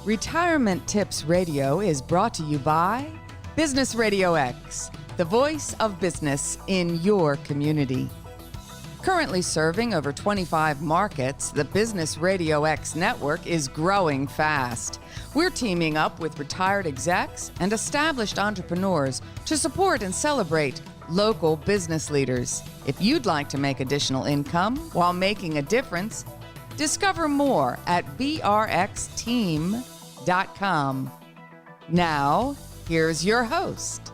Retirement Tips Radio is brought to you by Business RadioX, the voice of business in your community. Currently serving over 25 markets, the Business RadioX network is growing fast. We're teaming up with retired execs and established entrepreneurs to support and celebrate local business leaders. If you'd like to make additional income while making a difference, discover more at brxteam.com. Now, here's your host.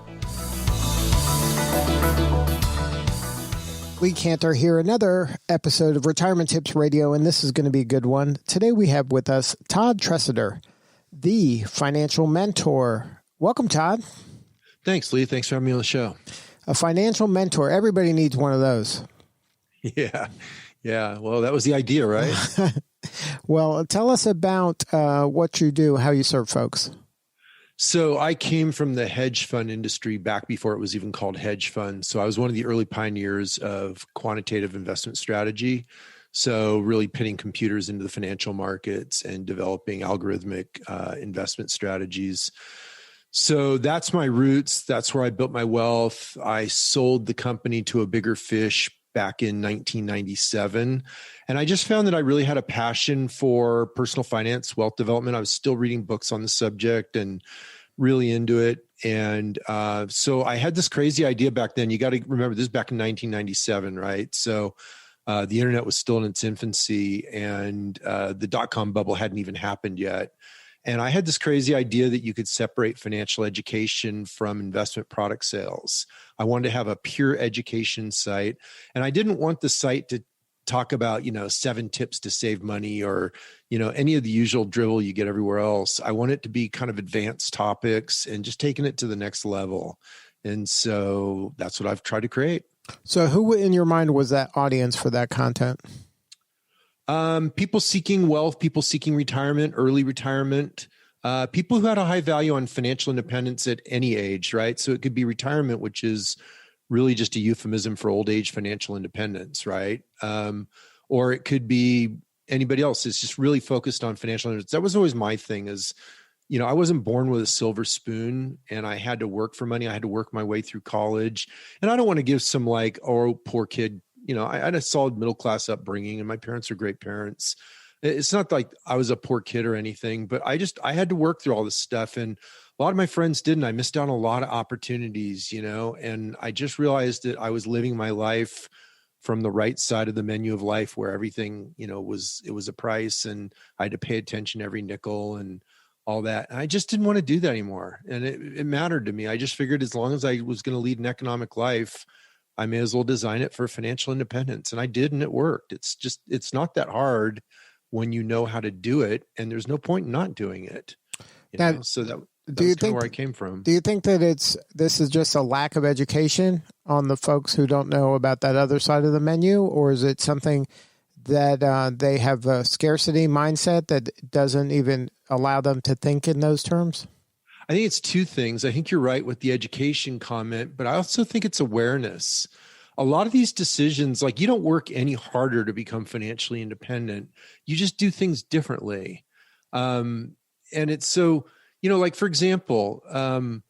Lee Cantor here, another episode of Retirement Tips Radio, and this is going to be a good one. Today we have with us Todd Tresidder, the financial mentor. Welcome, Todd. Thanks, Lee. Thanks for having me on the show. A financial mentor. Everybody needs one of those. Yeah. Well, that was the idea, right? Well, tell us about what you do, how you serve folks. So I came from the hedge fund industry back before it was even called hedge fund. So I was one of the early pioneers of quantitative investment strategy. So really pitting computers into the financial markets and developing algorithmic investment strategies. So that's my roots. That's where I built my wealth. I sold the company to a bigger fish back in 1997. And I just found that I really had a passion for personal finance, wealth development. I was still reading books on the subject and really into it. And so I had this crazy idea back then. You got to remember this is back in 1997, right? So the internet was still in its infancy and the dot-com bubble hadn't even happened yet. And I had this crazy idea that you could separate financial education from investment product sales. I wanted to have a pure education site. And I didn't want the site to talk about, 7 tips to save money or, any of the usual drivel you get everywhere else. I want it to be kind of advanced topics and just taking it to the next level. And so that's what I've tried to create. So who in your mind was that audience for that content? People seeking wealth, people seeking retirement, early retirement, people who had a high value on financial independence at any age, right? So it could be retirement, which is really just a euphemism for old age financial independence, right? Or it could be anybody else. It's just really focused on financial independence. That was always my thing is, I wasn't born with a silver spoon and I had to work for money. I had to work my way through college. And I don't want to give some poor kid. I had a solid middle-class upbringing and my parents are great parents. It's not like I was a poor kid or anything, but I had to work through all this stuff. And a lot of my friends didn't. I missed out on a lot of opportunities, and I just realized that I was living my life from the right side of the menu of life where everything, it was a price and I had to pay attention to every nickel and all that. And I just didn't want to do that anymore. And it mattered to me. I just figured as long as I was going to lead an economic life, I may as well design it for financial independence. And I did, and it worked. It's not that hard when you know how to do it, and there's no point in not doing it. So that was kind of where I came from. Do you think that this is just a lack of education on the folks who don't know about that other side of the menu, or is it something that they have a scarcity mindset that doesn't even allow them to think in those terms? I think it's 2 things. I think you're right with the education comment, but I also think it's awareness. A lot of these decisions, you don't work any harder to become financially independent. You just do things differently. And it's so, for example, I'm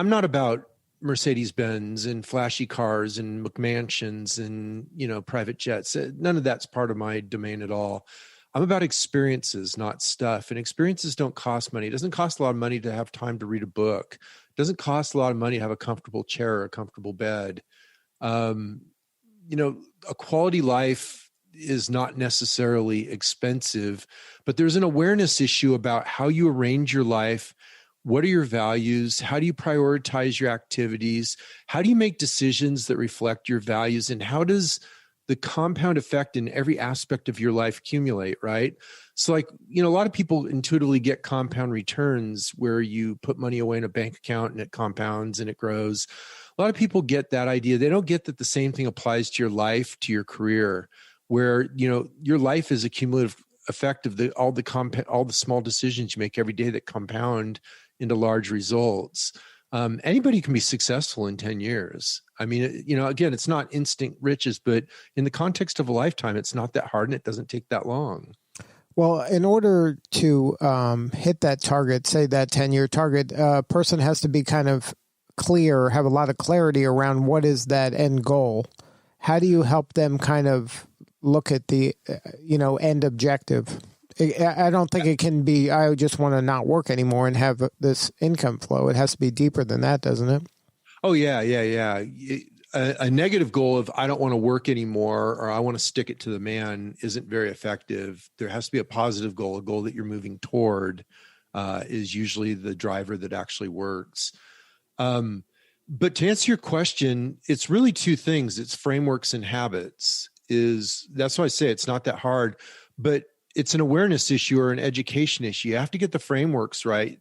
not about Mercedes-Benz and flashy cars and McMansions and, private jets. None of that's part of my domain at all. I'm about experiences, not stuff. And experiences don't cost money. It doesn't cost a lot of money to have time to read a book. It doesn't cost a lot of money to have a comfortable chair or a comfortable bed. A quality life is not necessarily expensive, but there's an awareness issue about how you arrange your life. What are your values? How do you prioritize your activities? How do you make decisions that reflect your values? And how does the compound effect in every aspect of your life accumulate, right? So a lot of people intuitively get compound returns where you put money away in a bank account and it compounds and it grows. A lot of people get that idea. They don't get that the same thing applies to your life, to your career, where, your life is a cumulative effect of all the small decisions you make every day that compound into large results. Anybody can be successful in 10 years. I mean, again, it's not instant riches, but in the context of a lifetime, it's not that hard and it doesn't take that long. Well, in order to hit that target, say that 10-year target, a person has to be kind of clear, have a lot of clarity around what is that end goal. How do you help them kind of look at the, end objective? I don't think it can be, I just want to not work anymore and have this income flow. It has to be deeper than that, doesn't it? Oh, yeah. A negative goal of I don't want to work anymore or I want to stick it to the man isn't very effective. There has to be a positive goal, a goal that you're moving toward is usually the driver that actually works. But to answer your question, it's really two things. It's frameworks and habits. That's why I say it's not that hard, but it's an awareness issue or an education issue. You have to get the frameworks right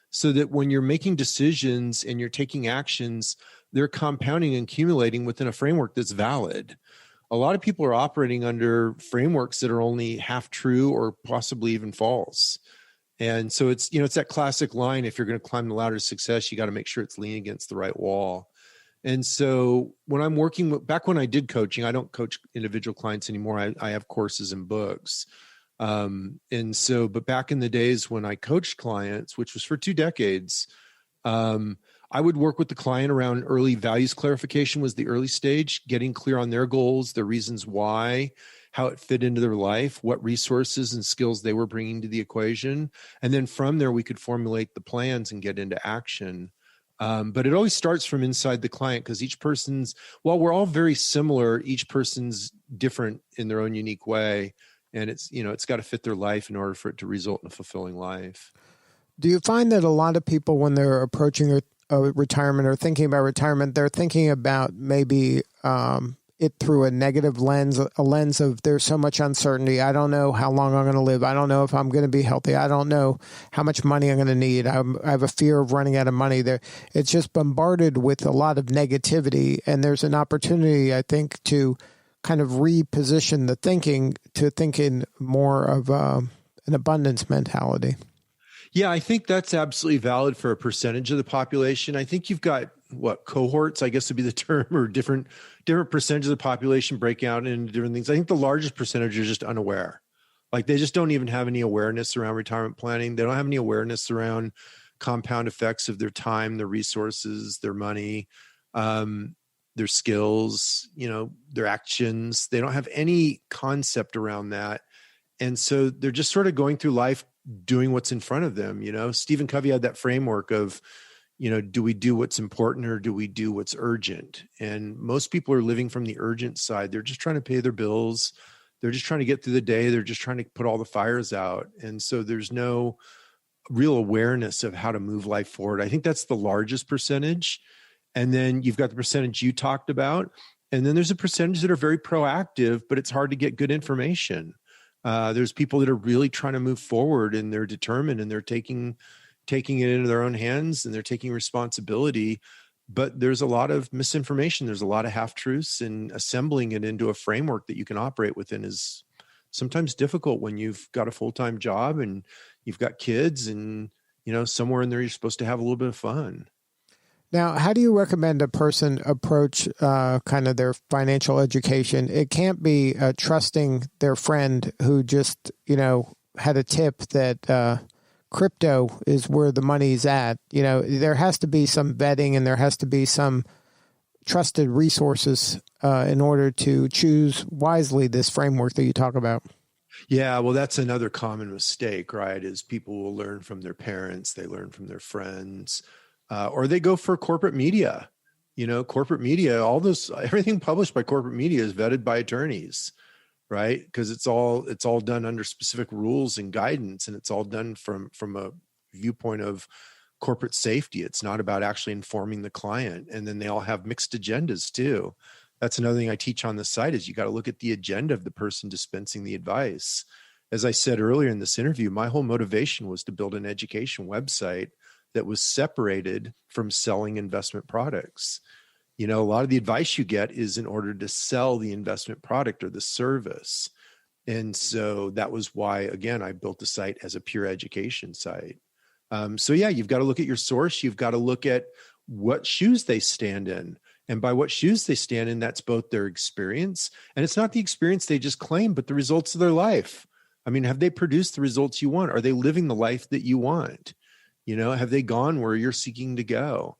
so that when you're making decisions and you're taking actions, they're compounding and accumulating within a framework that's valid. A lot of people are operating under frameworks that are only half true or possibly even false. And so it's that classic line, if you're going to climb the ladder of success, you got to make sure it's leaning against the right wall. And so when I'm working back when I did coaching, I don't coach individual clients anymore. I have courses and books. But back in the days when I coached clients, which was for 2 decades, I would work with the client around early values clarification was the early stage, getting clear on their goals, the reasons why, how it fit into their life, what resources and skills they were bringing to the equation. And then from there, we could formulate the plans and get into action. But it always starts from inside the client because each person's, while we're all very similar, each person's different in their own unique way. And it's got to fit their life in order for it to result in a fulfilling life. Do you find that a lot of people, when they're approaching a retirement or thinking about retirement, they're thinking about maybe it through a negative lens, a lens of there's so much uncertainty. I don't know how long I'm going to live. I don't know if I'm going to be healthy. I don't know how much money I'm going to need. I have a fear of running out of money there. It's just bombarded with a lot of negativity. And there's an opportunity, I think, to kind of reposition the thinking to think in more of an abundance mentality. Yeah, I think that's absolutely valid for a percentage of the population. I think you've got cohorts, I guess would be the term, or different percentages of the population breaking out into different things. I think the largest percentage are just unaware. Like they just don't even have any awareness around retirement planning. They don't have any awareness around compound effects of their time, their resources, their money, their skills, their actions. They don't have any concept around that. And so they're just sort of going through life doing what's in front of them. Stephen Covey had that framework of, do we do what's important or do we do what's urgent? And most people are living from the urgent side. They're just trying to pay their bills. They're just trying to get through the day. They're just trying to put all the fires out. And so there's no real awareness of how to move life forward. I think that's the largest percentage. And then you've got the percentage you talked about. And then there's a percentage that are very proactive, but it's hard to get good information. There's people that are really trying to move forward and they're determined and they're taking it into their own hands and they're taking responsibility, but there's a lot of misinformation. There's a lot of half-truths, and assembling it into a framework that you can operate within is sometimes difficult when you've got a full-time job and you've got kids and, somewhere in there, you're supposed to have a little bit of fun. Now, how do you recommend a person approach kind of their financial education? It can't be trusting their friend who just, had a tip that crypto is where the money's at. There has to be some vetting and there has to be some trusted resources in order to choose wisely this framework that you talk about. Yeah, well, that's another common mistake, right? Is people will learn from their parents, they learn from their friends. Or they go for corporate media. Corporate media, everything published by corporate media is vetted by attorneys, right? Because it's all done under specific rules and guidance, and it's all done from a viewpoint of corporate safety. It's not about actually informing the client. And then they all have mixed agendas too. That's another thing I teach on the site is you got to look at the agenda of the person dispensing the advice. As I said earlier in this interview, my whole motivation was to build an education website that was separated from selling investment products. A lot of the advice you get is in order to sell the investment product or the service. And so that was why, again, I built the site as a pure education site. You've got to look at your source. You've got to look at what shoes they stand in. And by what shoes they stand in, that's both their experience. And it's not the experience they just claim, but the results of their life. I mean, have they produced the results you want? Are they living the life that you want? Have they gone where you're seeking to go?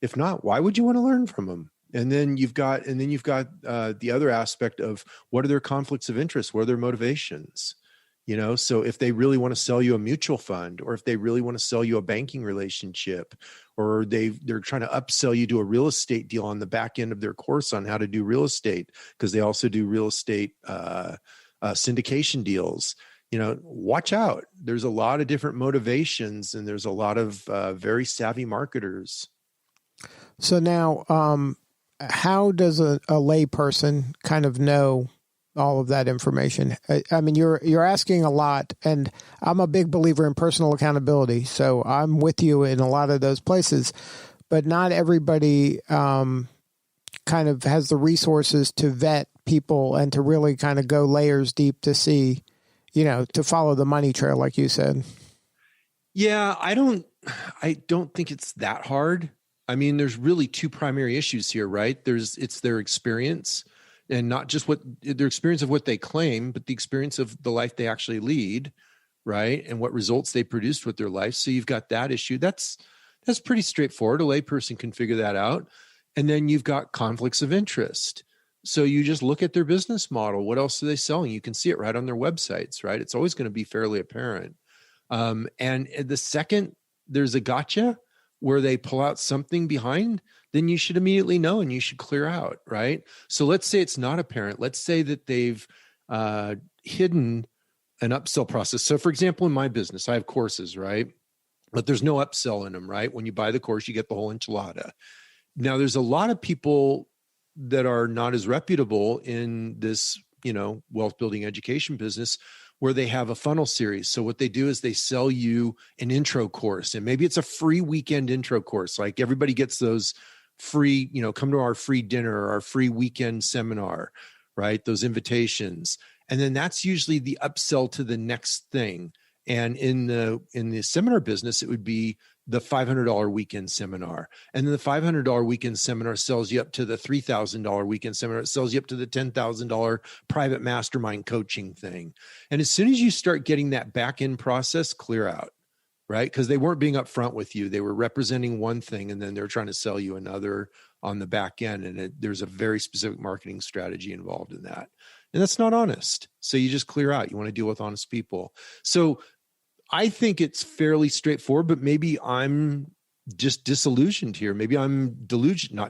If not, why would you want to learn from them? And then you've got the other aspect of what are their conflicts of interest? What are their motivations? So if they really want to sell you a mutual fund, or if they really want to sell you a banking relationship, or they're trying to upsell you to a real estate deal on the back end of their course on how to do real estate, because they also do real estate syndication deals, watch out. There's a lot of different motivations, and there's a lot of very savvy marketers. So now, how does a lay person kind of know all of that information? I mean, you're asking a lot, and I'm a big believer in personal accountability. So I'm with you in a lot of those places, but not everybody kind of has the resources to vet people and to really kind of go layers deep to see, to follow the money trail, like you said. Yeah, I don't think it's that hard. I mean, there's really two primary issues here, right? It's their experience, and not just their experience of what they claim, but the experience of the life they actually lead, right? And what results they produced with their life. So you've got that issue. That's pretty straightforward. A layperson can figure that out. And then you've got conflicts of interest. So you just look at their business model. What else are they selling? You can see it right on their websites, right? It's always going to be fairly apparent. And the second there's a gotcha where they pull out something behind, then you should immediately know and you should clear out, right? So let's say it's not apparent. Let's say that they've hidden an upsell process. So for example, in my business, I have courses, right? But there's no upsell in them, right? When you buy the course, you get the whole enchilada. Now, there's a lot of people that are not as reputable in this, wealth building education business, where they have a funnel series. So what they do is they sell you an intro course, and maybe it's a free weekend intro course. Like everybody gets those free, come to our free dinner or our free weekend seminar, right? Those invitations. And then that's usually the upsell to the next thing. And in the seminar business, it would be the $500 weekend seminar. And then the $500 weekend seminar sells you up to the $3,000 weekend seminar. It sells you up to the $10,000 private mastermind coaching thing. And as soon as you start getting that back end process, clear out, right? Because they weren't being upfront with you. They were representing one thing, and then they're trying to sell you another on the back end. And there's a very specific marketing strategy involved in that. And that's not honest. So you just clear out. You want to deal with honest people. So I think it's fairly straightforward, but maybe I'm just disillusioned here. Maybe I'm delusional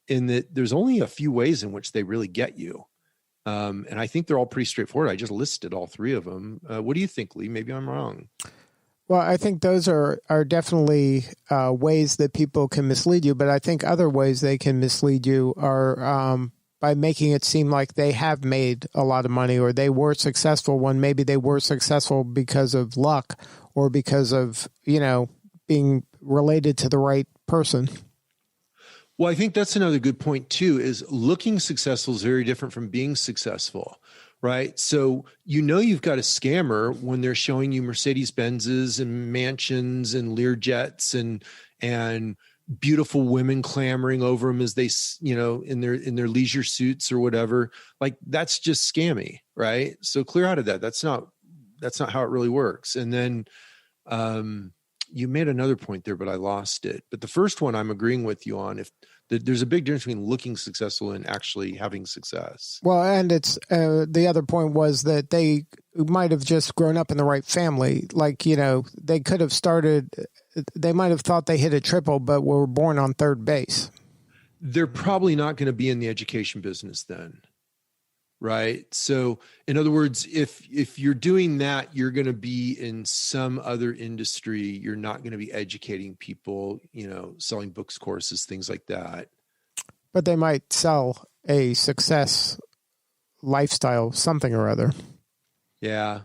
in that there's only a few ways in which they really get you. And I think they're all pretty straightforward. I just listed all three of them. What do you think, Lee? Maybe I'm wrong. Well, I think those are definitely ways that people can mislead you, but I think other ways they can mislead you are by making it seem like they have made a lot of money, or they were successful when maybe they were successful because of luck or because of, being related to the right person. Well, I think that's another good point too, is looking successful is very different from being successful, right? So, you've got a scammer when they're showing you Mercedes-Benzes and mansions and Learjets and beautiful women clamoring over them as they, in their leisure suits or whatever. Like, that's just scammy, right? So clear out of that. That's not how it really works. And then you made another point there, but I lost it. But the first one I'm agreeing with you on. If there's a big difference between looking successful and actually having success. Well, and it's the other point was that they might have just grown up in the right family. Like, they could have they might have thought they hit a triple, but were born on third base. They're probably not going to be in the education business then. Right. So in other words, if you're doing that, you're going to be in some other industry. You're not going to be educating people, selling books, courses, things like that. But they might sell a success lifestyle, something or other. Yeah.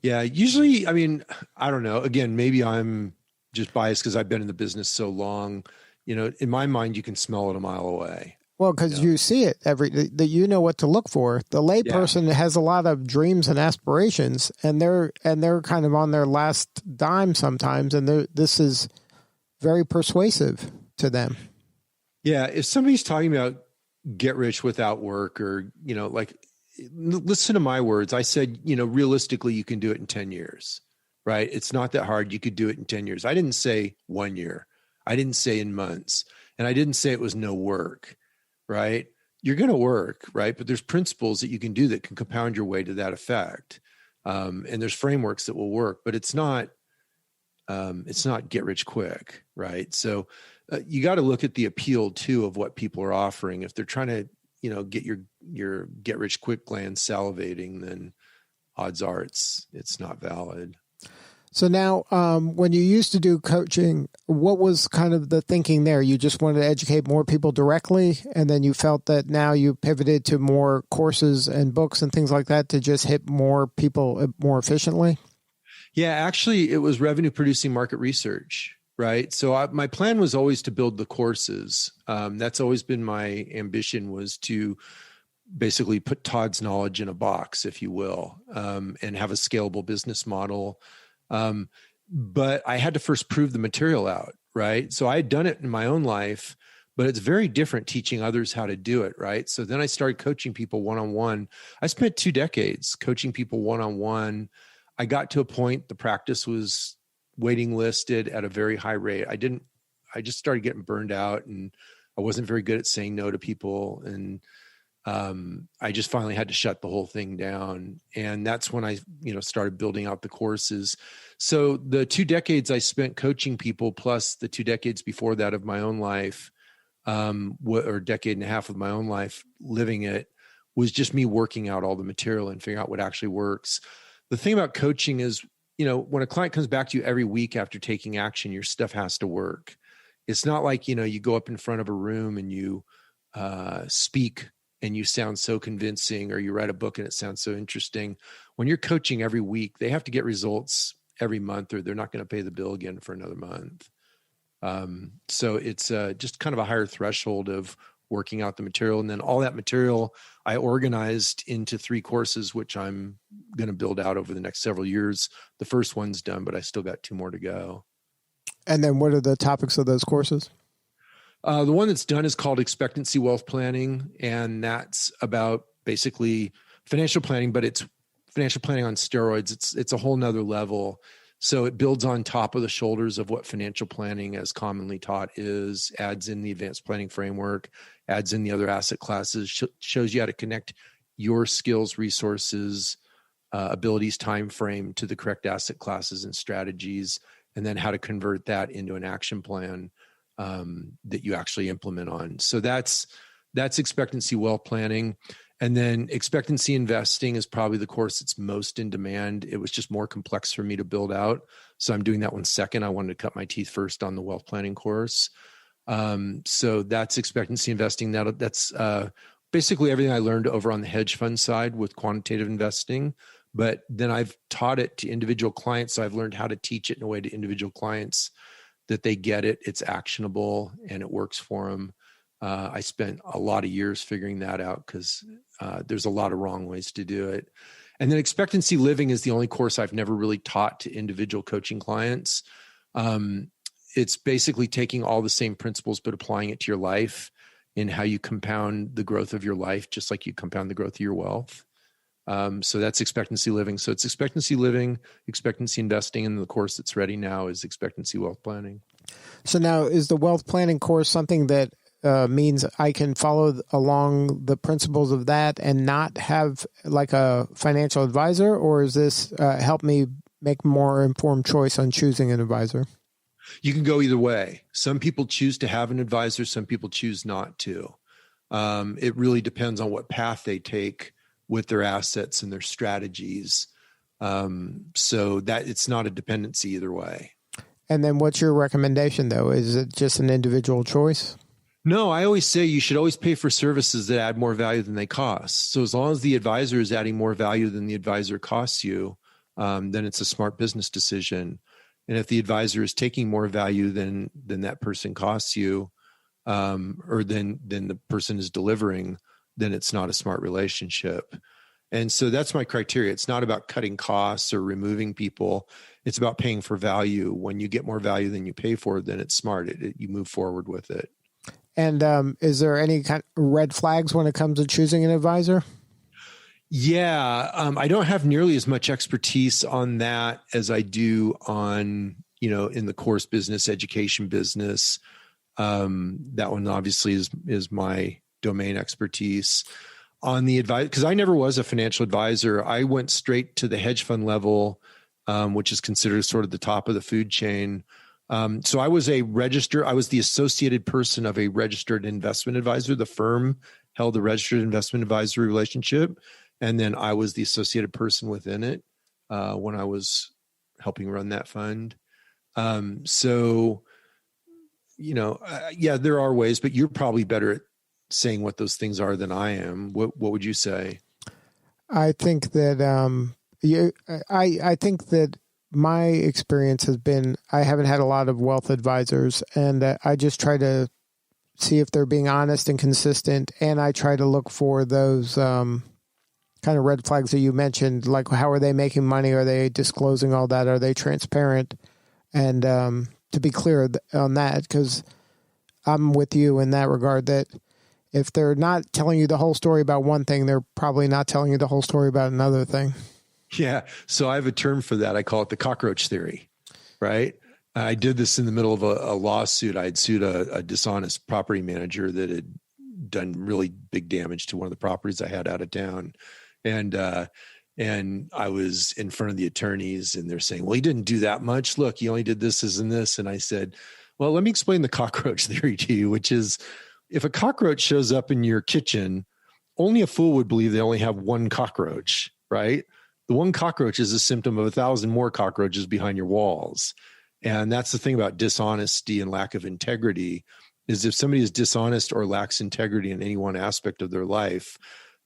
Yeah. Usually, I mean, I don't know. Again, maybe I'm just biased because I've been in the business so long. In my mind, you can smell it a mile away. Well, because you see it that you know what to look for. The layperson has a lot of dreams and aspirations, and they're kind of on their last dime sometimes, and this is very persuasive to them. Yeah, if somebody's talking about get rich without work, or listen to my words. I said, realistically, you can do it in 10 years, right? It's not that hard. You could do it in 10 years. I didn't say 1 year. I didn't say in months. And I didn't say it was no work, right? You're going to work, right? But there's principles that you can do that can compound your way to that effect. And there's frameworks that will work, but it's not get rich quick, right? So you got to look at the appeal too of what people are offering. If they're trying to, get your get rich quick gland salivating, then odds are it's not valid. So now, when you used to do coaching, what was kind of the thinking there? You just wanted to educate more people directly, and then you felt that now you pivoted to more courses and books and things like that to just hit more people more efficiently? Yeah, actually, it was revenue producing market research, right? So my plan was always to build the courses. That's always been my ambition, was to basically put Todd's knowledge in a box, if you will, and have a scalable business model. But I had to first prove the material out, right? So I had done it in my own life, but it's very different teaching others how to do it, right? So then I started coaching people one-on-one. I spent 2 decades coaching people one-on-one. I got to a point, the practice was waiting listed at a very high rate. I just started getting burned out, and I wasn't very good at saying no to people. And I just finally had to shut the whole thing down. And that's when I, started building out the courses. So the 2 decades I spent coaching people, plus the 2 decades before that of my own life, or decade and a half of my own life living it, was just me working out all the material and figuring out what actually works. The thing about coaching is, when a client comes back to you every week after taking action, your stuff has to work. It's not like, you go up in front of a room and you speak and you sound so convincing, or you write a book and it sounds so interesting. When you're coaching every week, they have to get results every month, or they're not going to pay the bill again for another month. So it's just kind of a higher threshold of working out the material. And then all that material I organized into 3 courses, which I'm going to build out over the next several years. The first one's done, but I still got 2 more to go. And then what are the topics of those courses? The one that's done is called Expectancy Wealth Planning, and that's about basically financial planning, but it's financial planning on steroids. It's a whole nother level. So it builds on top of the shoulders of what financial planning as commonly taught is, adds in the advanced planning framework, adds in the other asset classes, shows you how to connect your skills, resources, abilities, time frame to the correct asset classes and strategies, and then how to convert that into an action plan that you actually implement on. So that's expectancy wealth planning. And then expectancy investing is probably the course that's most in demand. It was just more complex for me to build out, so I'm doing that one second. I wanted to cut my teeth first on the wealth planning course. So that's expectancy investing. That's basically everything I learned over on the hedge fund side with quantitative investing. But then I've taught it to individual clients. So I've learned how to teach it in a way to individual clients that they get it, it's actionable, and it works for them. I spent a lot of years figuring that out because there's a lot of wrong ways to do it. And then expectancy living is the only course I've never really taught to individual coaching clients. It's basically taking all the same principles, but applying it to your life in how you compound the growth of your life, just like you compound the growth of your wealth. So that's expectancy living. So it's expectancy living, expectancy investing, and the course that's ready now is expectancy wealth planning. So now, is the wealth planning course something that means I can follow along the principles of that and not have like a financial advisor, or is this help me make more informed choice on choosing an advisor? You can go either way. Some people choose to have an advisor. Some people choose not to. It really depends on what path they take with their assets and their strategies. So that it's not a dependency either way. And then what's your recommendation though? Is it just an individual choice? No, I always say you should always pay for services that add more value than they cost. So as long as the advisor is adding more value than the advisor costs you, then it's a smart business decision. And if the advisor is taking more value than that person costs you, or than the person is delivering, then it's not a smart relationship. And so that's my criteria. It's not about cutting costs or removing people. It's about paying for value. When you get more value than you pay for, then it's smart. You move forward with it. And is there any kind of red flags when it comes to choosing an advisor? Yeah, I don't have nearly as much expertise on that as I do on, in the course business, education business. That one obviously is my domain expertise. On the advice, because I never was a financial advisor, I went straight to the hedge fund level, which is considered sort of the top of the food chain. So I was the associated person of a registered investment advisor. The firm held a registered investment advisory relationship. And then I was the associated person within it when I was helping run that fund. So, yeah, there are ways, but you're probably better at saying what those things are than I am. What would you say? I think that I think that my experience has been I haven't had a lot of wealth advisors, and I just try to see if they're being honest and consistent, and I try to look for those kind of red flags that you mentioned, like how are they making money? Are they disclosing all that? Are they transparent? And to be clear on that, because I'm with you in that regard, that if they're not telling you the whole story about one thing, they're probably not telling you the whole story about another thing. Yeah. So I have a term for that. I call it the cockroach theory, right? I did this in the middle of a lawsuit. I had sued a dishonest property manager that had done really big damage to one of the properties I had out of town. And I was in front of the attorneys and they're saying, well, he didn't do that much. Look, he only did this and this. And I said, well, let me explain the cockroach theory to you, which is if a cockroach shows up in your kitchen, only a fool would believe they only have one cockroach, right? The one cockroach is a symptom of 1,000 more cockroaches behind your walls. And that's the thing about dishonesty and lack of integrity is if somebody is dishonest or lacks integrity in any one aspect of their life,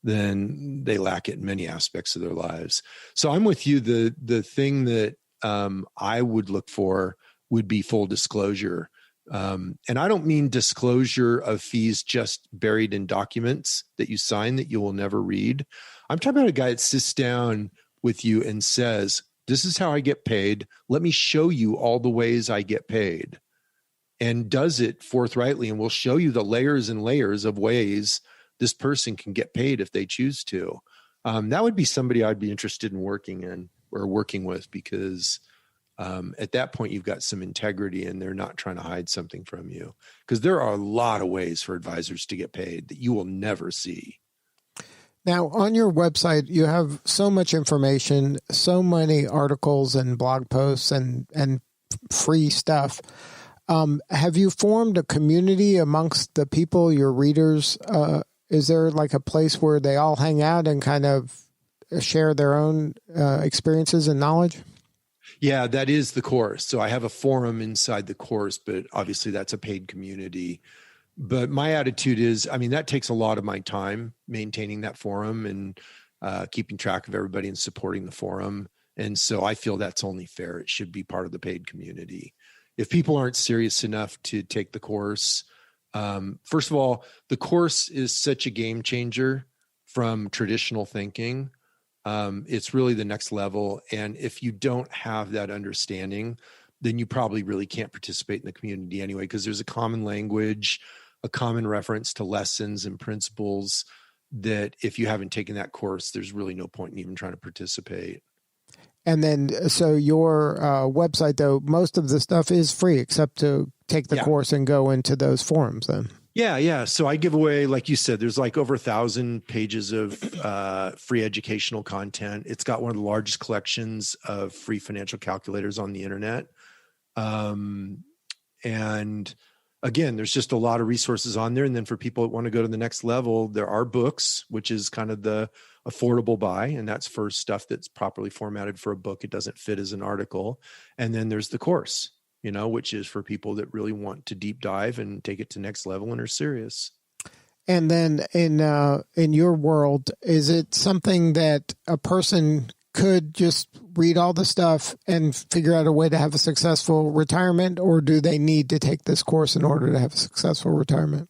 then they lack it in many aspects of their lives. So I'm with you. The thing that I would look for would be full disclosure. And I don't mean disclosure of fees just buried in documents that you sign that you will never read. I'm talking about a guy that sits down with you and says, this is how I get paid. Let me show you all the ways I get paid, and does it forthrightly. And we'll show you the layers and layers of ways this person can get paid if they choose to. That would be somebody I'd be interested in working with, because at that point you've got some integrity and they're not trying to hide something from you, because there are a lot of ways for advisors to get paid that you will never see. Now, on your website, you have so much information, so many articles and blog posts and free stuff. Have you formed a community amongst the people, your readers? Is there like a place where they all hang out and kind of share their own experiences and knowledge? Yeah, that is the course. So I have a forum inside the course, but obviously that's a paid community. But my attitude is, that takes a lot of my time maintaining that forum and keeping track of everybody and supporting the forum. And so I feel that's only fair. It should be part of the paid community. If people aren't serious enough to take the course, first of all, the course is such a game changer from traditional thinking. It's really the next level. And if you don't have that understanding, then you probably really can't participate in the community anyway, because there's a common language, a common reference to lessons and principles that if you haven't taken that course, there's really no point in even trying to participate. And then, so your website, though, most of the stuff is free except to take the course and go into those forums then. Yeah. So I give away, like you said, there's like over 1,000 pages of free educational content. It's got one of the largest collections of free financial calculators on the internet. And again, there's just a lot of resources on there. And then for people that want to go to the next level, there are books, which is kind of the affordable buy. And that's for stuff that's properly formatted for a book. It doesn't fit as an article. And then there's the course, which is for people that really want to deep dive and take it to next level and are serious. And then in your world, is it something that a person could just read all the stuff and figure out a way to have a successful retirement, or do they need to take this course in order to have a successful retirement?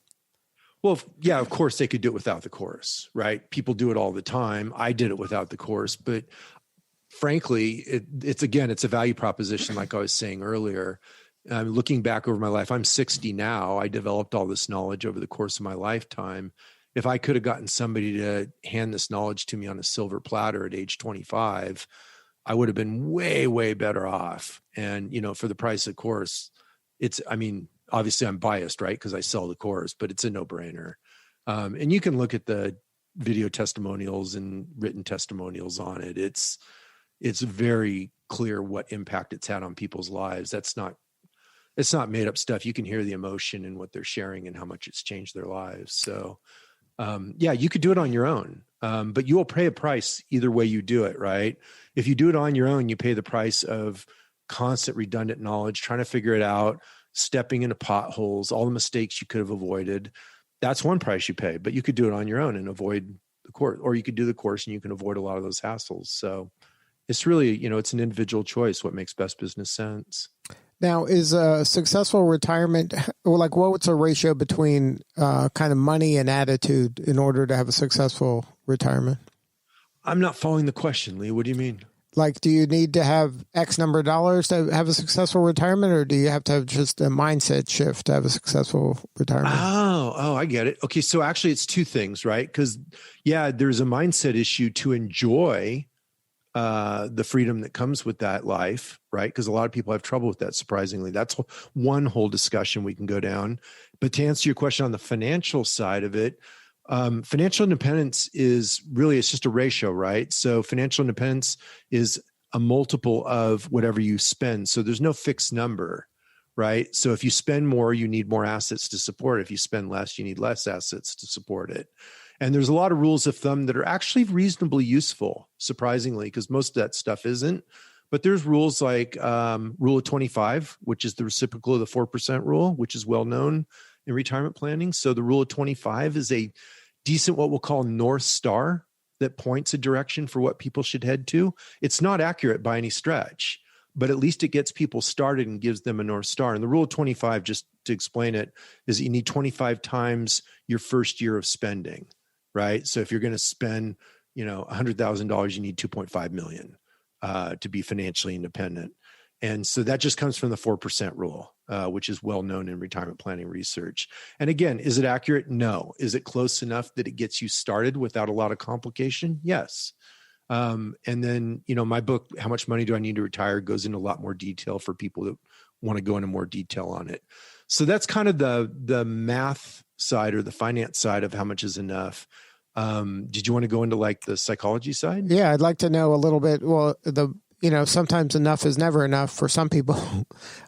Well, yeah, of course they could do it without the course, right? People do it all the time. I did it without the course, but frankly, it's a value proposition, like I was saying earlier. Looking back over my life, I'm 60 now. I developed all this knowledge over the course of my lifetime. if I could have gotten somebody to hand this knowledge to me on a silver platter at age 25, I would have been way, way better off. And, for the price of course, obviously I'm biased, right? Because I sell the course, but it's a no-brainer. And you can look at the video testimonials and written testimonials on it. It's very clear what impact it's had on people's lives. It's not made up stuff. You can hear the emotion in what they're sharing and how much it's changed their lives. So, you could do it on your own, but you will pay a price either way you do it, right? If you do it on your own, you pay the price of constant redundant knowledge, trying to figure it out, stepping into potholes, all the mistakes you could have avoided. That's one price you pay, but you could do it on your own and avoid the course, or you could do the course and you can avoid a lot of those hassles. So it's really, it's an individual choice, what makes best business sense. Now, is a successful retirement, what's a ratio between kind of money and attitude in order to have a successful retirement? I'm not following the question, Lee. What do you mean? Do you need to have X number of dollars to have a successful retirement, or do you have to have just a mindset shift to have a successful retirement? Oh, I get it. Okay, so actually it's two things, right? Because, there's a mindset issue to enjoy the freedom that comes with that life, right? Because a lot of people have trouble with that, surprisingly. That's one whole discussion we can go down. But to answer your question on the financial side of it, financial independence it's just a ratio, right? So financial independence is a multiple of whatever you spend. So there's no fixed number, right? So if you spend more, you need more assets to support it. If you spend less, you need less assets to support it. And there's a lot of rules of thumb that are actually reasonably useful, surprisingly, because most of that stuff isn't. But there's rules like rule of 25, which is the reciprocal of the 4% rule, which is well known in retirement planning. So the rule of 25 is a decent, what we'll call North Star that points a direction for what people should head to. It's not accurate by any stretch, but at least it gets people started and gives them a North Star. And the rule of 25, just to explain it, is that you need 25 times your first year of spending, right? So if you're going to spend, $100,000, you need 2.5 million to be financially independent. And so that just comes from the 4% rule, which is well known in retirement planning research. And again, is it accurate? No. Is it close enough that it gets you started without a lot of complication? Yes. And then, my book, How Much Money Do I Need to Retire, goes into a lot more detail for people that want to go into more detail on it. So that's kind of the math side or the finance side of how much is enough. Did you want to go into the psychology side? Yeah, I'd like to know a little bit. Well, sometimes enough is never enough for some people.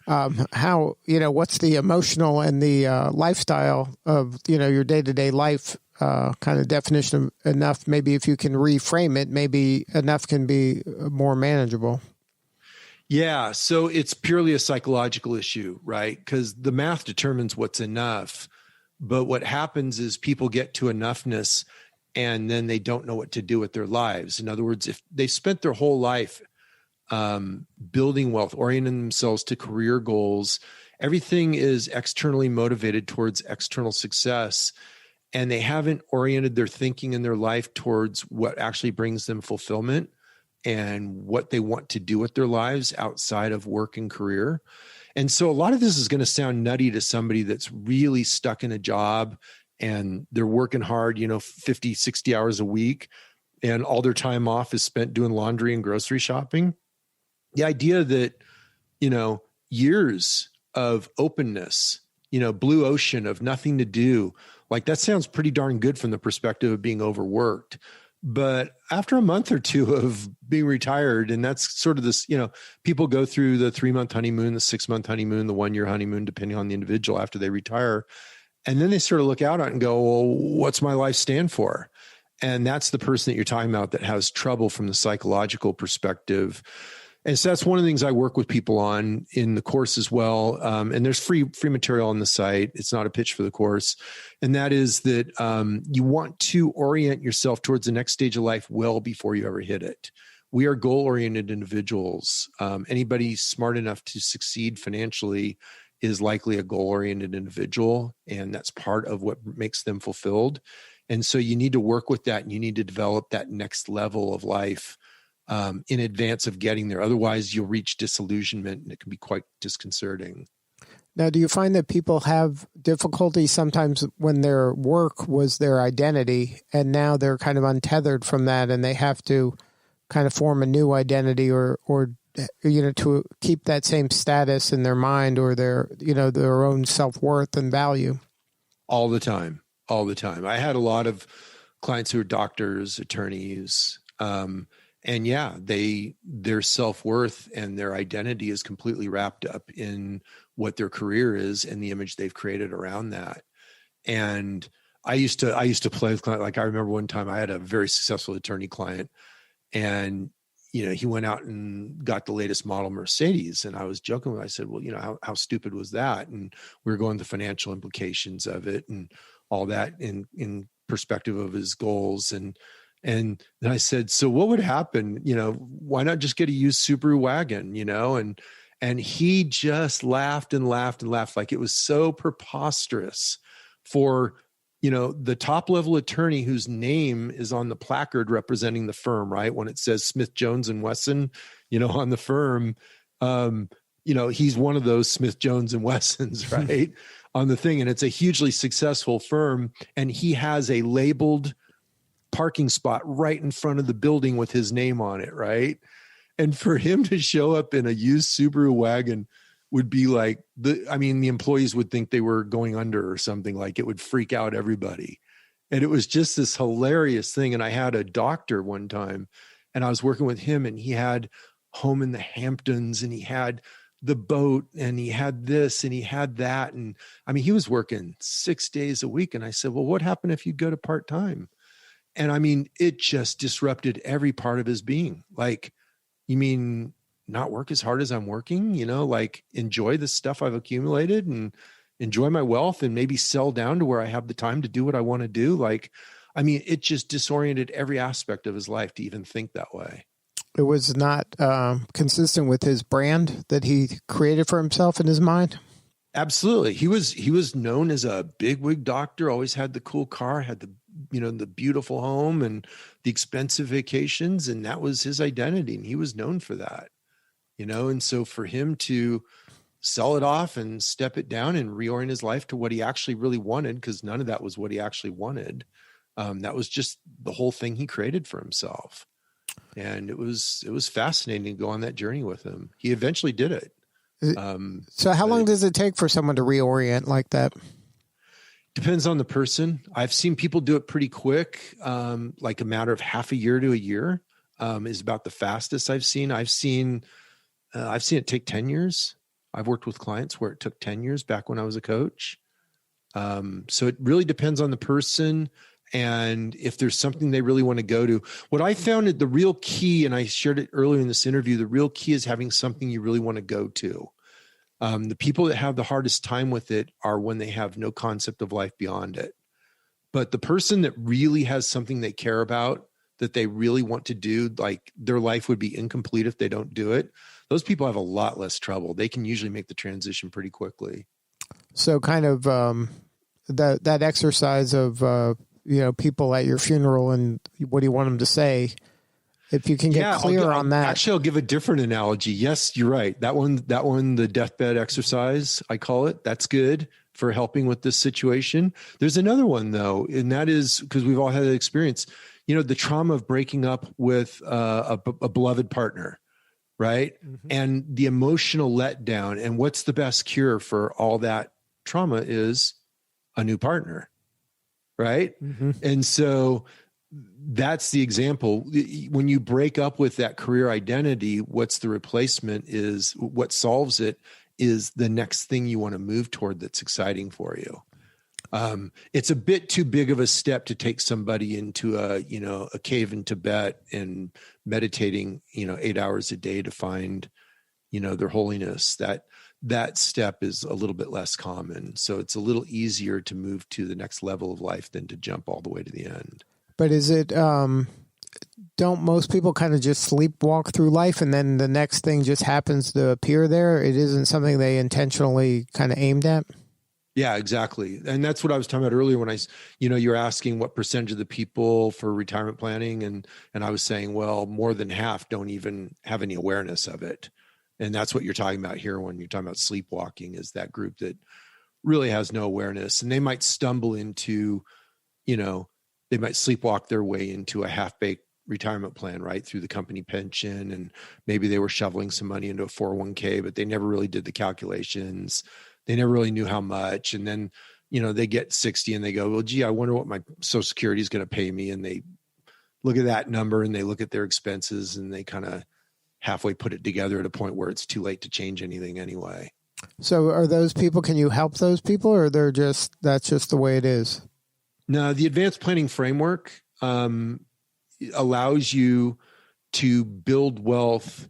How, what's the emotional and the lifestyle of, your day-to-day life kind of definition of enough? Maybe if you can reframe it, maybe enough can be more manageable. Yeah. So it's purely a psychological issue, right? Because the math determines what's enough. But what happens is people get to enoughness and then they don't know what to do with their lives. In other words, if they spent their whole life building wealth, orienting themselves to career goals, everything is externally motivated towards external success, and they haven't oriented their thinking and their life towards what actually brings them fulfillment and what they want to do with their lives outside of work and career. And so a lot of this is going to sound nutty to somebody that's really stuck in a job and they're working hard, 50, 60 hours a week, and all their time off is spent doing laundry and grocery shopping. The idea that, years of openness, blue ocean of nothing to do, that sounds pretty darn good from the perspective of being overworked. But after a month or two of being retired, and that's sort of this, people go through the 3-month honeymoon, the 6-month honeymoon, the 1-year honeymoon, depending on the individual after they retire. And then they sort of look out on it and go, well, what's my life stand for? And that's the person that you're talking about that has trouble from the psychological perspective. And so that's one of the things I work with people on in the course as well. And there's free material on the site. It's not a pitch for the course. And that is that you want to orient yourself towards the next stage of life well before you ever hit it. We are goal-oriented individuals. Anybody smart enough to succeed financially is likely a goal-oriented individual. And that's part of what makes them fulfilled. And so you need to work with that, and you need to develop that next level of life in advance of getting there. Otherwise, you'll reach disillusionment, and it can be quite disconcerting. Now, do you find that people have difficulty sometimes when their work was their identity and now they're kind of untethered from that and they have to kind of form a new identity or to keep that same status in their mind or their own self-worth and value? All the time. I had a lot of clients who are doctors, attorneys, and yeah, their self-worth and their identity is completely wrapped up in what their career is and the image they've created around that. And I used to play with clients. Like I remember one time I had a very successful attorney client, and he went out and got the latest model Mercedes. And I was joking with him. I said, well, how stupid was that? And we were going to the financial implications of it and all that in perspective of his goals. And then I said, so what would happen? Why not just get a used Subaru wagon, and he just laughed and laughed and laughed. Like it was so preposterous for, the top level attorney whose name is on the placard representing the firm, right? When it says Smith, Jones and Wesson, on the firm, he's one of those Smith, Jones and Wessons, right? On the thing. And it's a hugely successful firm. And he has a labeled parking spot right in front of the building with his name on it, right? And for him to show up in a used Subaru wagon would be like the employees would think they were going under or something. Like it would freak out everybody. And it was just this hilarious thing. And I had a doctor one time and I was working with him and he had home in the Hamptons and he had the boat and he had this and he had that. And he was working 6 days a week. And I said, well, what happened if you go to part-time? And it just disrupted every part of his being. Like, you mean not work as hard as I'm working, like enjoy the stuff I've accumulated and enjoy my wealth and maybe sell down to where I have the time to do what I want to do. Like, it just disoriented every aspect of his life to even think that way. It was not consistent with his brand that he created for himself in his mind. Absolutely. He was known as a bigwig doctor, always had the cool car, had the beautiful home and the expensive vacations. And that was his identity. And he was known for that, and so for him to sell it off and step it down and reorient his life to what he actually really wanted, because none of that was what he actually wanted. That was just the whole thing he created for himself. And it was fascinating to go on that journey with him. He eventually did it. So how long does it take for someone to reorient like that? Depends on the person. I've seen people do it pretty quick. Like a matter of half a year to a year is about the fastest I've seen. I've seen it take 10 years. I've worked with clients where it took 10 years back when I was a coach. So it really depends on the person and if there's something they really want to go to. What I found the real key, and I shared it earlier in this interview, the real key is having something you really want to go to. The people that have the hardest time with it are when they have no concept of life beyond it. But the person that really has something they care about, that they really want to do, like their life would be incomplete if they don't do it, those people have a lot less trouble. They can usually make the transition pretty quickly. So kind of that exercise of, people at your funeral and what do you want them to say? If you can get clear on that. Actually, I'll give a different analogy. Yes, you're right. That one, the deathbed exercise, I call it. That's good for helping with this situation. There's another one though, and that is because we've all had that experience, the trauma of breaking up with a beloved partner, right? Mm-hmm. And the emotional letdown. And what's the best cure for all that trauma is a new partner, right? Mm-hmm. And so that's the example. When you break up with that career identity, what's the replacement is what solves it is the next thing you want to move toward that's exciting for you. It's a bit too big of a step to take somebody into a cave in Tibet and meditating, 8 hours a day to find, their holiness. That step is a little bit less common. So it's a little easier to move to the next level of life than to jump all the way to the end. But is it, don't most people kind of just sleepwalk through life and then the next thing just happens to appear there? It isn't something they intentionally kind of aimed at? Yeah, exactly. And that's what I was talking about earlier when you're asking what percentage of the people for retirement planning. And I was saying, well, more than half don't even have any awareness of it. And that's what you're talking about here when you're talking about sleepwalking, is that group that really has no awareness, and they might stumble into, they might sleepwalk their way into a half-baked retirement plan, right, through the company pension. And maybe they were shoveling some money into a 401k, but they never really did the calculations. They never really knew how much. And then, they get 60 and they go, well, gee, I wonder what my Social Security is going to pay me. And they look at that number and they look at their expenses and they kind of halfway put it together at a point where it's too late to change anything anyway. So are those people, can you help those people, or that's just the way it is? No, the advanced planning framework allows you to build wealth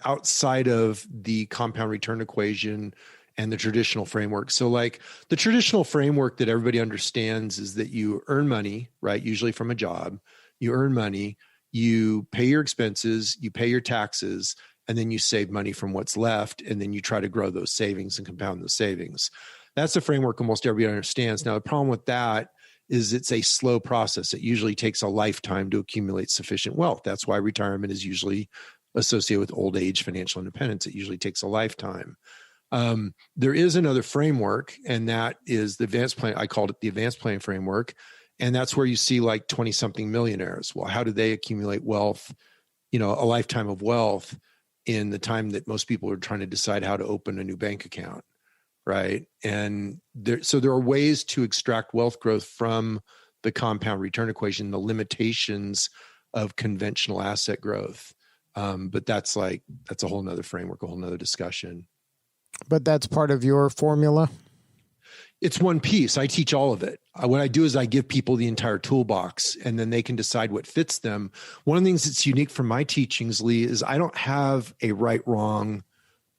outside of the compound return equation and the traditional framework. So like the traditional framework that everybody understands is that you earn money, right? Usually from a job, you earn money, you pay your expenses, you pay your taxes, and then you save money from what's left. And then you try to grow those savings and compound those savings. That's the framework almost everybody understands. Now, the problem with that is it's a slow process. It usually takes a lifetime to accumulate sufficient wealth. That's why retirement is usually associated with old age financial independence. It usually takes a lifetime. There is another framework, and that is the advanced plan. I called it the advanced planning framework. And that's where you see like 20 something millionaires. Well, how do they accumulate wealth, a lifetime of wealth in the time that most people are trying to decide how to open a new bank account? Right. And there are ways to extract wealth growth from the compound return equation, the limitations of conventional asset growth. But that's a whole nother framework, a whole nother discussion. But that's part of your formula? It's one piece. I teach all of it. What I do is I give people the entire toolbox, and then they can decide what fits them. One of the things that's unique from my teachings, Lee, is I don't have a right, wrong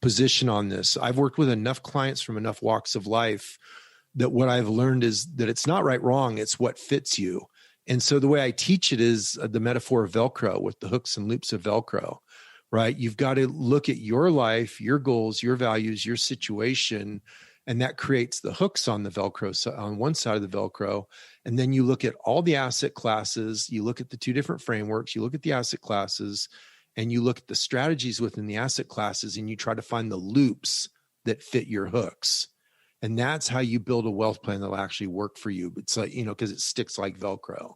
position on this. I've worked with enough clients from enough walks of life that what I've learned is that it's not right, wrong. It's what fits you. And so the way I teach it is the metaphor of Velcro, with the hooks and loops of Velcro, right? You've got to look at your life, your goals, your values, your situation, and that creates the hooks on the Velcro, so on one side of the Velcro. And then you look at all the asset classes, you look at the two different frameworks, you look at the asset classes, and you look at the strategies within the asset classes, and you try to find the loops that fit your hooks. And that's how you build a wealth plan that'll actually work for you. It's like, because it sticks like Velcro.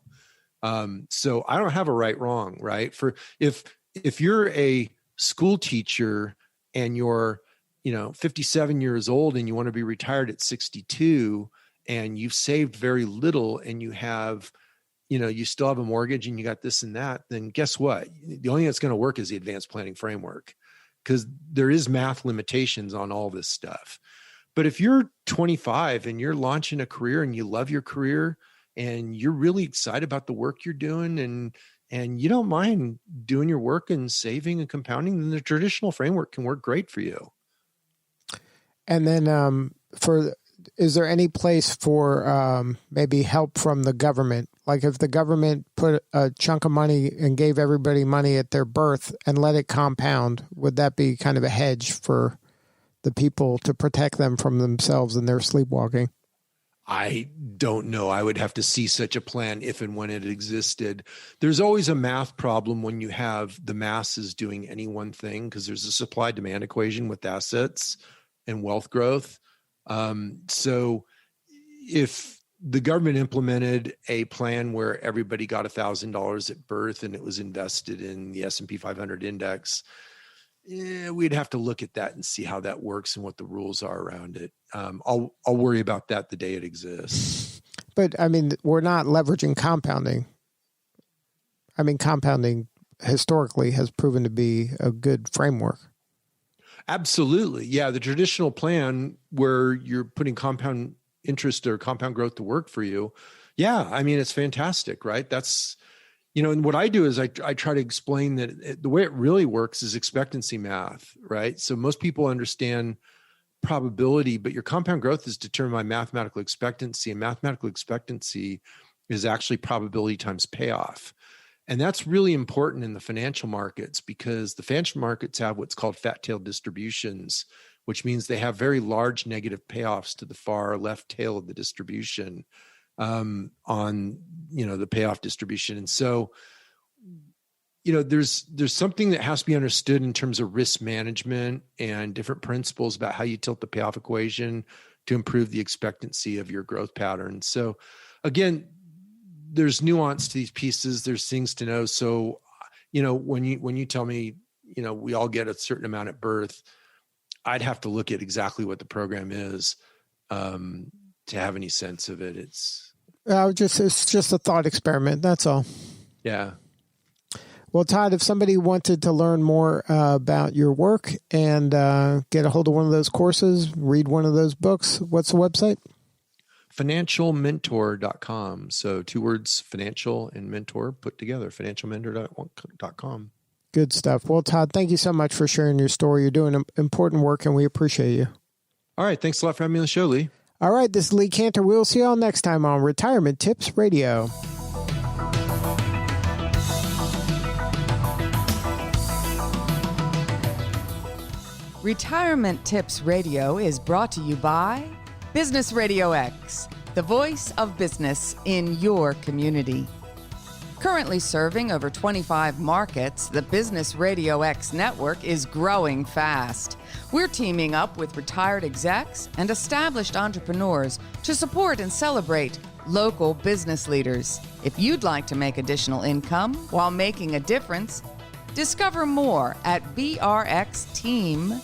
So I don't have a right, wrong, right? For if you're a school teacher and you're, 57 years old and you want to be retired at 62 and you've saved very little and you have, you still have a mortgage and you got this and that, then guess what? The only thing that's going to work is the advanced planning framework, because there is math limitations on all this stuff. But if you're 25 and you're launching a career and you love your career and you're really excited about the work you're doing and you don't mind doing your work and saving and compounding, then the traditional framework can work great for you. And then is there any place for maybe help from the government? Like if the government put a chunk of money and gave everybody money at their birth and let it compound, would that be kind of a hedge for the people to protect them from themselves and their sleepwalking? I don't know. I would have to see such a plan if and when it existed. There's always a math problem when you have the masses doing any one thing, because there's a supply-demand equation with assets and wealth growth. So if the government implemented a plan where everybody got $1,000 at birth and it was invested in the S&P 500 index, we'd have to look at that and see how that works and what the rules are around it. I'll worry about that the day it exists. But I mean, we're not leveraging compounding. I mean, compounding historically has proven to be a good framework. Absolutely. Yeah. The traditional plan where you're putting compound interest or compound growth to work for you. Yeah. I mean, it's fantastic, right? That's, and what I do is I try to explain that the way it really works is expectancy math, right? So most people understand probability, but your compound growth is determined by mathematical expectancy, and mathematical expectancy is actually probability times payoff. And that's really important in the financial markets, because the financial markets have what's called fat-tailed distributions, which means they have very large negative payoffs to the far left tail of the distribution on the payoff distribution. And so there's something that has to be understood in terms of risk management and different principles about how you tilt the payoff equation to improve the expectancy of your growth pattern. So again, there's nuance to these pieces. There's things to know. So, when you tell me, we all get a certain amount at birth, I'd have to look at exactly what the program is to have any sense of it. It's just a thought experiment. That's all. Yeah. Well, Todd, if somebody wanted to learn more about your work and get a hold of one of those courses, read one of those books, what's the website? Financialmentor.com. So 2 words, financial and mentor put together, financialmentor.com. Good stuff. Well, Todd, thank you so much for sharing your story. You're doing important work, and we appreciate you. All right. Thanks a lot for having me on the show, Lee. All right. This is Lee Cantor. We'll see you all next time on Retirement Tips Radio. Retirement Tips Radio is brought to you by Business RadioX, the voice of business in your community. Currently serving over 25 markets, the Business RadioX network is growing fast. We're teaming up with retired execs and established entrepreneurs to support and celebrate local business leaders. If you'd like to make additional income while making a difference, discover more at brxteam.com.